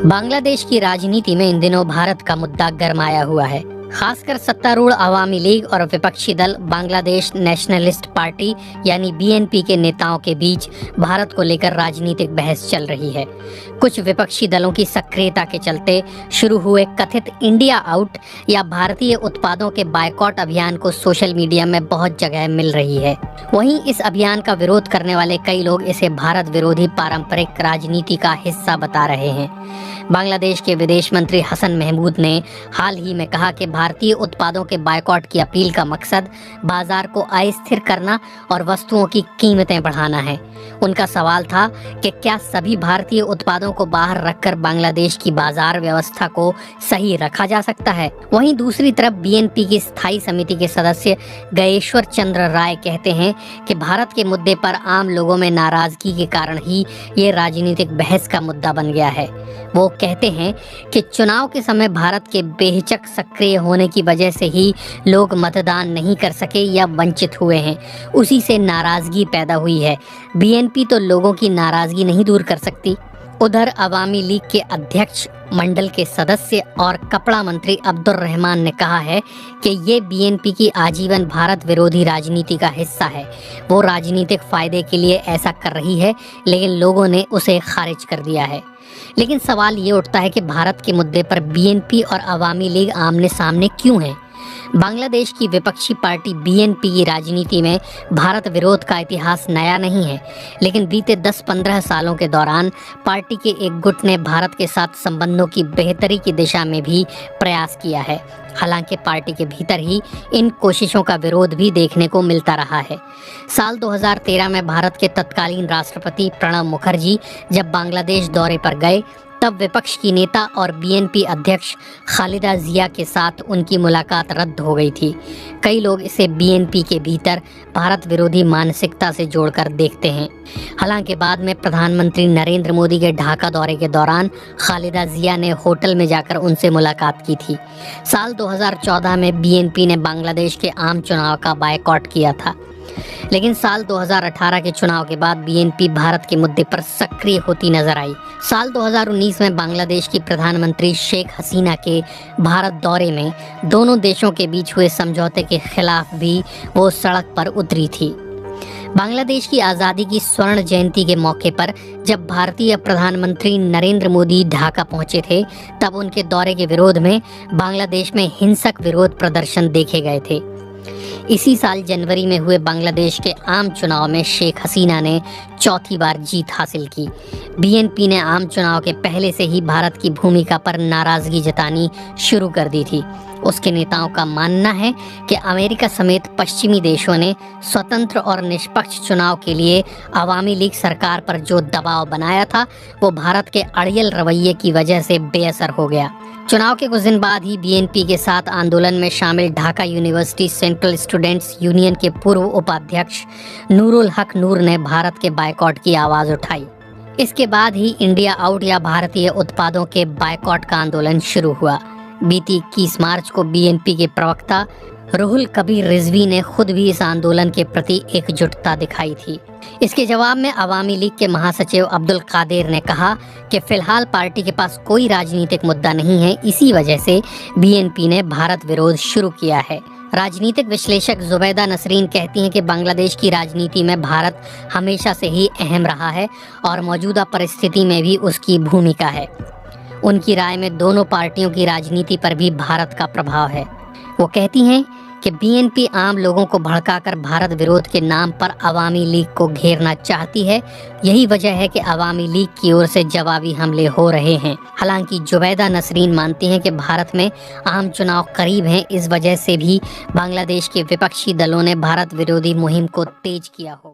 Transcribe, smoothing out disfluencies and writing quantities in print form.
बांग्लादेश की राजनीति में इन दिनों भारत का मुद्दा गरमाया हुआ है। खासकर सत्तारूढ़ अवामी लीग और विपक्षी दल बांग्लादेश नेशनलिस्ट पार्टी यानी बीएनपी के नेताओं के बीच भारत को लेकर राजनीतिक बहस चल रही है। कुछ विपक्षी दलों की सक्रियता के चलते शुरू हुए कथित इंडिया आउट या भारतीय उत्पादों के बायकॉट अभियान को सोशल मीडिया में बहुत जगह मिल रही है। वहीं इस अभियान का विरोध करने वाले कई लोग इसे भारत विरोधी पारंपरिक राजनीति का हिस्सा बता रहे हैं। बांग्लादेश के विदेश मंत्री हसन महमूद ने हाल ही में कहा कि भारतीय उत्पादों के बायकॉट की अपील का मकसद बाजार को अस्थिर करना और वस्तुओं की कीमतें बढ़ाना है। उनका सवाल था कि क्या सभी भारतीय उत्पादों को बाहर रखकर बांग्लादेश की बाजार व्यवस्था को सही रखा जा सकता है। वहीं दूसरी तरफ बीएनपी की स्थायी समिति के सदस्य गयेश्वर चंद्र राय कहते हैं कि भारत के मुद्दे पर आम लोगों में नाराजगी के कारण ही ये राजनीतिक बहस का मुद्दा बन गया है। वो कहते हैं कि चुनाव के समय भारत के बेहिचक सक्रिय होने की वजह से ही लोग मतदान नहीं कर सके या वंचित हुए हैं, उसी से नाराजगी पैदा हुई है। बीएनपी तो लोगों की नाराजगी नहीं दूर कर सकती। उधर अवामी लीग के अध्यक्ष मंडल के सदस्य और कपड़ा मंत्री अब्दुल रहमान ने कहा है कि ये बीएनपी की आजीवन भारत विरोधी राजनीति का हिस्सा है। वो राजनीतिक फायदे के लिए ऐसा कर रही है, लेकिन लोगों ने उसे खारिज कर दिया है। लेकिन सवाल ये उठता है कि भारत के मुद्दे पर बीएनपी और अवामी लीग आमने सामने क्यों हैं? बांग्लादेश की विपक्षी पार्टी बीएनपी की राजनीति में भारत विरोध का इतिहास नया नहीं है, लेकिन बीते 10-15 सालों के दौरान पार्टी के एक गुट ने भारत के साथ संबंधों की बेहतरी की दिशा में भी प्रयास किया है। हालांकि पार्टी के भीतर ही इन कोशिशों का विरोध भी देखने को मिलता रहा है। साल 2013 में भारत के तत्कालीन राष्ट्रपति प्रणब मुखर्जी जब बांग्लादेश दौरे पर गए, तब विपक्ष की नेता और बीएनपी अध्यक्ष खालिदा जिया के साथ उनकी मुलाकात रद्द हो गई थी। कई लोग इसे बीएनपी के भीतर भारत विरोधी मानसिकता से जोड़कर देखते हैं। हालांकि बाद में प्रधानमंत्री नरेंद्र मोदी के ढाका दौरे के दौरान खालिदा जिया ने होटल में जाकर उनसे मुलाकात की थी। साल 2014 में बीएनपी ने बांग्लादेश के आम चुनाव का बायकॉट किया था, लेकिन साल 2018 के चुनाव के बाद बीएनपी भारत के मुद्दे पर सक्रिय होती नजर आई। साल 2019 में बांग्लादेश की प्रधानमंत्री शेख हसीना के भारत दौरे में दोनों देशों के बीच हुए समझौते के खिलाफ भी वो सड़क पर उतरी थी। बांग्लादेश की आज़ादी की स्वर्ण जयंती के मौके पर जब भारतीय प्रधानमंत्री नरेंद्र मोदी ढाका पहुंचे थे, तब उनके दौरे के विरोध में बांग्लादेश में हिंसक विरोध प्रदर्शन देखे गए थे। इसी साल जनवरी में हुए बांग्लादेश के आम चुनाव में शेख हसीना ने चौथी बार जीत हासिल की। बीएनपी ने आम चुनाव के पहले से ही भारत की भूमिका पर नाराजगी जतानी शुरू कर दी थी। उसके नेताओं का मानना है कि अमेरिका समेत पश्चिमी देशों ने स्वतंत्र और निष्पक्ष चुनाव के लिए अवामी लीग सरकार पर जो दबाव बनाया था, वो भारत के अड़ियल रवैये की वजह से बेअसर हो गया। चुनाव के कुछ दिन बाद ही बीएनपी के साथ आंदोलन में शामिल Dhaka university central students union के पूर्व उपाध्यक्ष नूरुल हक नूर ने भारत के बायकॉट की आवाज़ उठाई। इसके बाद ही इंडिया आउट या भारतीय उत्पादों के बायकॉट का आंदोलन शुरू हुआ। बीती 21 मार्च को बीएनपी के प्रवक्ता रुहुल कबीर रिजवी ने खुद भी इस आंदोलन के प्रति एकजुटता दिखाई थी। इसके जवाब में अवामी लीग के महासचिव अब्दुल कादिर ने कहा कि फिलहाल पार्टी के पास कोई राजनीतिक मुद्दा नहीं है, इसी वजह से बीएनपी ने भारत विरोध शुरू किया है। राजनीतिक विश्लेषक जुबैदा नसरीन कहती हैं कि बांग्लादेश की राजनीति में भारत हमेशा से ही अहम रहा है और मौजूदा परिस्थिति में भी उसकी भूमिका है। उनकी राय में दोनों पार्टियों की राजनीति पर भी भारत का प्रभाव है। वो कहती हैं कि बीएनपी आम लोगों को भड़काकर भारत विरोध के नाम पर अवामी लीग को घेरना चाहती है। यही वजह है कि अवामी लीग की ओर से जवाबी हमले हो रहे हैं। हालांकि जुबैदा नसरीन मानती हैं कि भारत में आम चुनाव करीब हैं, इस वजह से भी बांग्लादेश के विपक्षी दलों ने भारत विरोधी मुहिम को तेज किया हो।